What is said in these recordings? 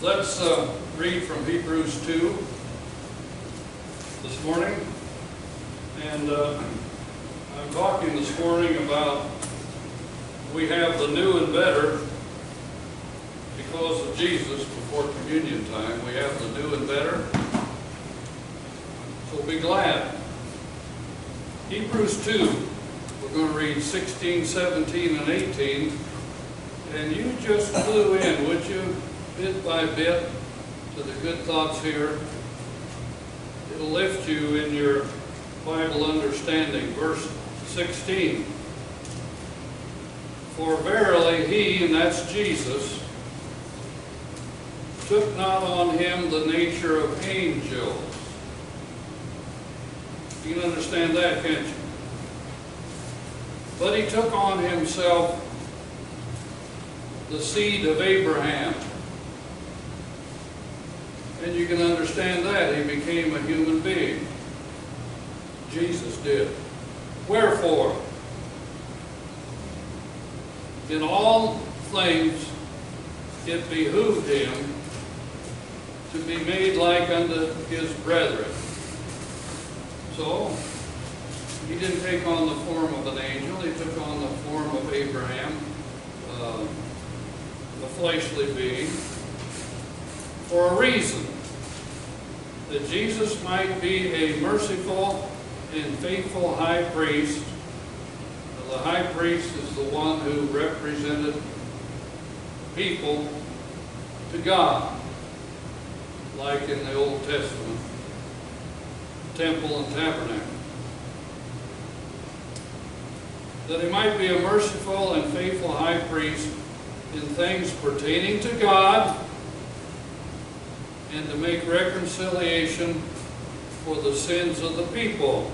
Let's read from Hebrews 2 this morning. And I'm talking this morning about we have the new and better because of Jesus before communion time. We have the new and better. So be glad. Hebrews 2, we're going to read 16, 17, and 18. And you just clue in, would you, bit by bit, to the good thoughts here. It'll lift you in your Bible understanding. Verse 16. For verily he, and that's Jesus, took not on him the nature of angels. You can understand that, can't you? But he took on himself the seed of Abraham. And you can understand that. He became a human being. Jesus did. Wherefore, in all things it behooved him to be made like unto his brethren. So, he didn't take on the form of an angel. He took on the form of Abraham, a fleshly being, for a reason, that Jesus might be a merciful and faithful high priest. Now, the high priest is the one who represented people to God, like in the Old Testament, temple and tabernacle. That he might be a merciful and faithful high priest in things pertaining to God, and to make reconciliation for the sins of the people.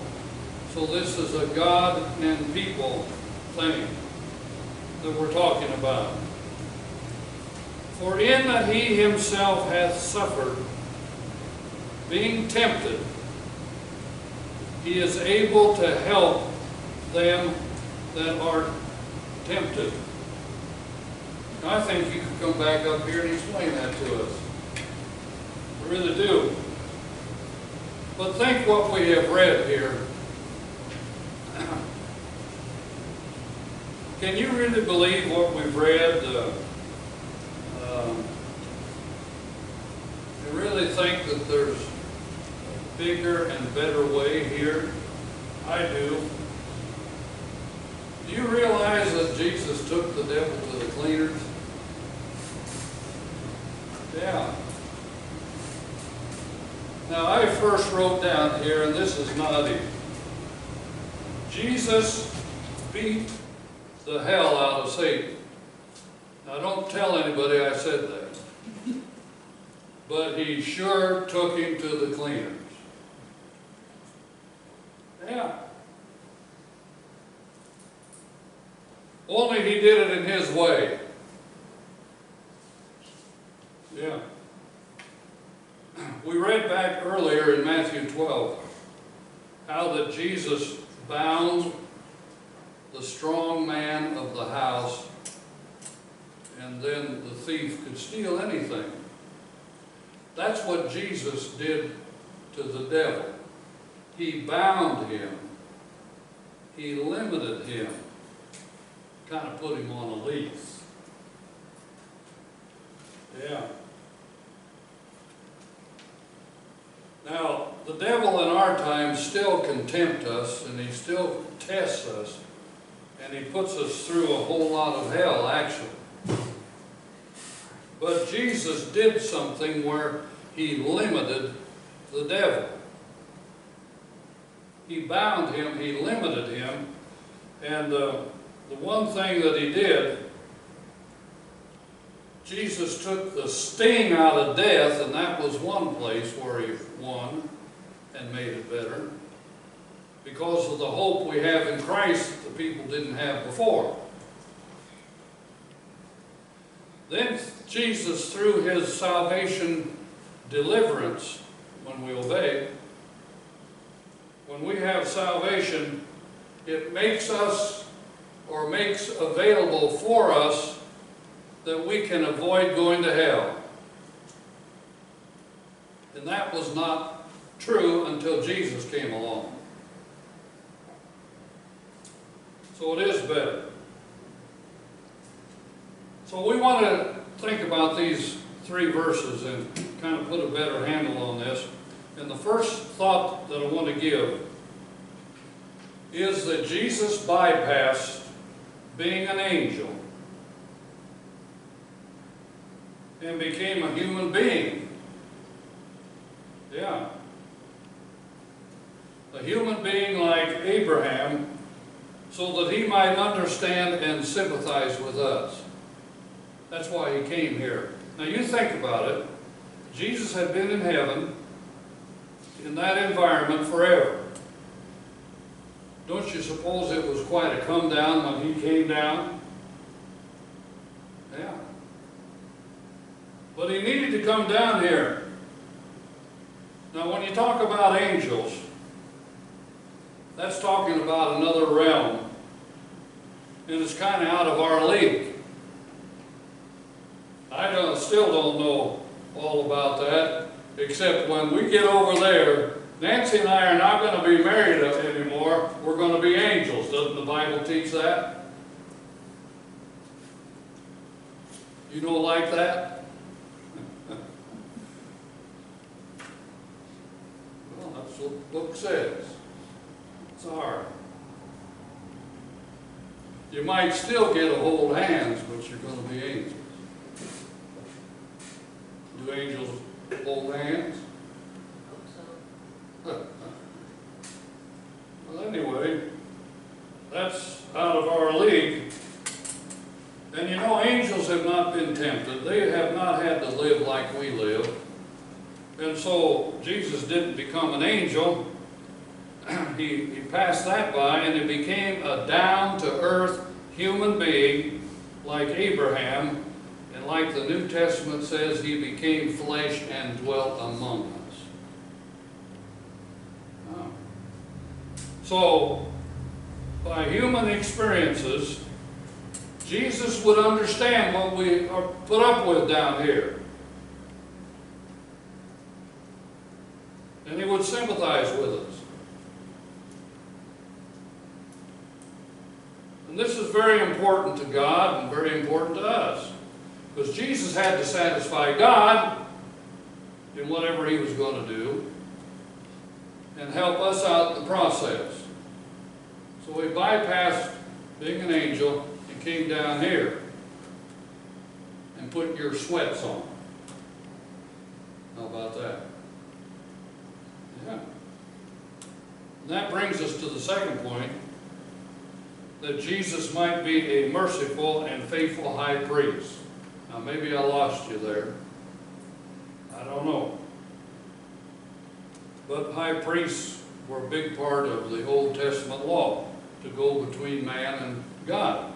So this is a God and people thing that we're talking about. For in that he himself hath suffered, being tempted, he is able to help them that are tempted. Now, I think you could come back up here and explain that to us. I really do. But think what we have read here. Can you really believe what we've read? You really think that there's a bigger and better way here? I do. Do you realize that Jesus took the devil to the cleaners? Yeah. Now, I first wrote down here, and this is naughty. Jesus beat the hell out of Satan. Now, don't tell anybody I said that. But he sure took him to the cleaners. Yeah. Only he did it in his way. Yeah. We read back earlier in Matthew 12 how that Jesus bound the strong man of the house, and then the thief could steal anything. That's what Jesus did to the devil. He bound him. He limited him. Kind of put him on a leash. Yeah. Now, the devil in our time still can tempt us, and he still tests us, and he puts us through a whole lot of hell, actually. But Jesus did something where he limited the devil. He bound him, he limited him, and the one thing that he did, Jesus took the sting out of death, and that was one place where he won and made it better. Because of the hope we have in Christ that the people didn't have before. Then Jesus, through his salvation deliverance, when we obey, when we have salvation, it makes us, or makes available for us, that we can avoid going to hell. And that was not true until Jesus came along. So it is better. So we want to think about these 3 verses and kind of put a better handle on this. And the first thought that I want to give is that Jesus bypassed being an angel and became a human being. Yeah. A human being like Abraham, so that he might understand and sympathize with us. That's why he came here. Now you think about it. Jesus had been in heaven, in that environment forever. Don't you suppose it was quite a come down when he came down? Yeah. But he needed to come down here. Now when you talk about angels, that's talking about another realm. And it's kind of out of our league. I still don't know all about that, except when we get over there, Nancy and I are not going to be married anymore. We're going to be angels. Doesn't the Bible teach that? You don't like that? Well, that's what the book says. Sorry. You might still get to hold hands, but you're going to be angels. Do angels hold hands? Well, anyway, that's out of our league. And you know, angels have not been tempted. They have not had to live like we live. And so, Jesus didn't become an angel. He passed that by, and he became a down-to-earth human being like Abraham. And like the New Testament says, he became flesh and dwelt among us. Oh. So, by human experiences, Jesus would understand what we are put up with down here. And he would sympathize with us. And this is very important to God and very important to us. Because Jesus had to satisfy God in whatever he was going to do and help us out in the process. So he bypassed being an angel and came down here and put your sweats on. How about that? Yeah. And that brings us to the second point, that Jesus might be a merciful and faithful high priest. Now maybe I lost you there. I don't know. But high priests were a big part of the Old Testament law to go between man and God.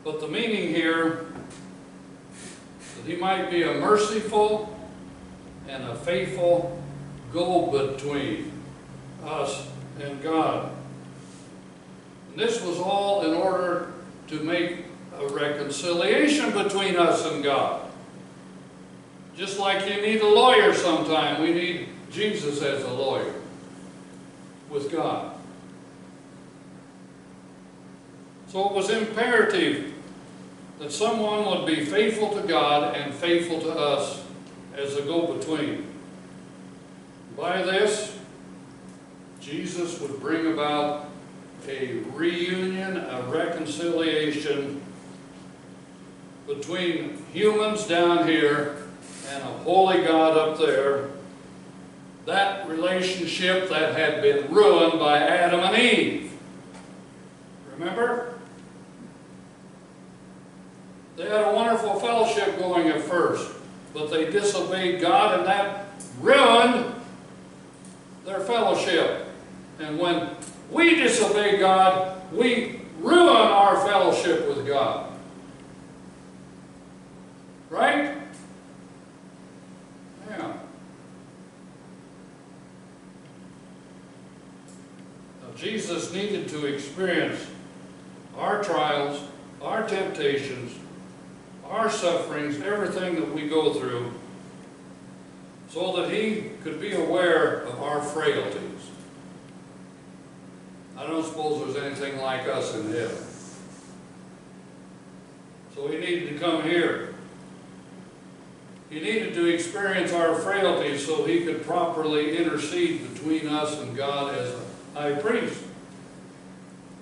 But the meaning here, that he might be a merciful and a faithful go-between us and God. And this was all in order to make a reconciliation between us and God. Just like you need a lawyer sometime, we need Jesus as a lawyer with God. So it was imperative that someone would be faithful to God and faithful to us as a go-between. By this, Jesus would bring about a reunion, a reconciliation between humans down here and a holy God up there. That relationship that had been ruined by Adam and Eve. Remember? They had a wonderful fellowship going at first, but they disobeyed God, and that ruined their fellowship. And when we disobey God, we ruin our fellowship with God. Right? Yeah. Now, Jesus needed to experience our trials, our temptations, our sufferings, everything that we go through, so that He could be aware of our frailties. I don't suppose there's anything like us in heaven. So He needed to come here. He needed to experience our frailties so He could properly intercede between us and God as a high priest.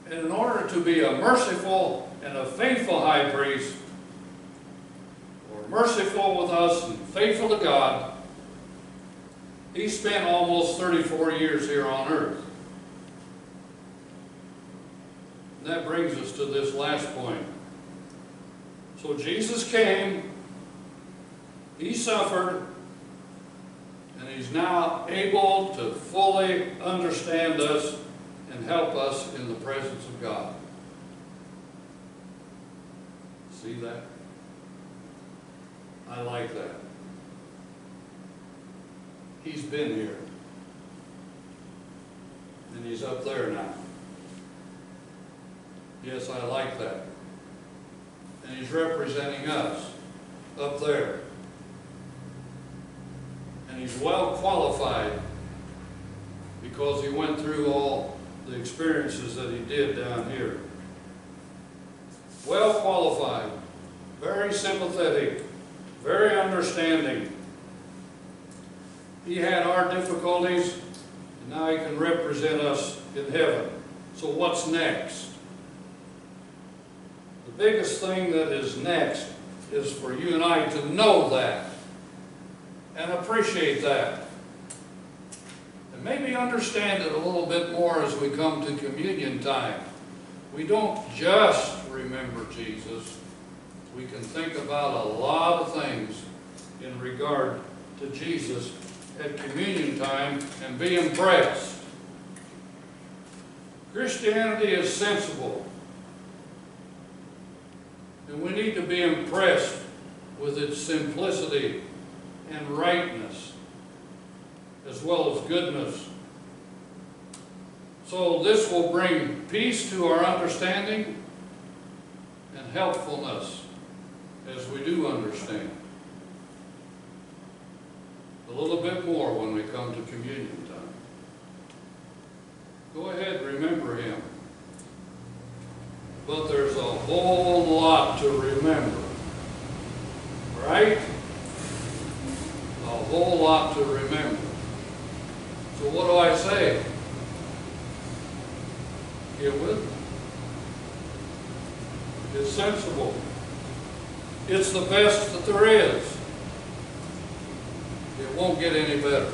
And in order to be a merciful and a faithful high priest, or merciful with us and faithful to God, He spent almost 34 years here on earth. And that brings us to this last point. So Jesus came, He suffered, and He's now able to fully understand us and help us in the presence of God. See that? I like that. He's been here. And He's up there now. Yes, I like that. And He's representing us up there. And He's well qualified because He went through all the experiences that He did down here. Well qualified, very sympathetic, very understanding. He had our difficulties, and now He can represent us in heaven. So what's next? The biggest thing that is next is for you and I to know that and appreciate that. And maybe understand it a little bit more as we come to communion time. We don't just remember Jesus. We can think about a lot of things in regard to Jesus at communion time and be impressed. Christianity is sensible. And we need to be impressed with its simplicity and rightness, as well as goodness. So this will bring peace to our understanding and helpfulness as we do understand. A little bit more when we come to communion time. Go ahead, remember Him. But there's a whole lot to remember. Right? A whole lot to remember. So what do I say? Get with it. It's sensible. It's the best that there is. It won't get any better.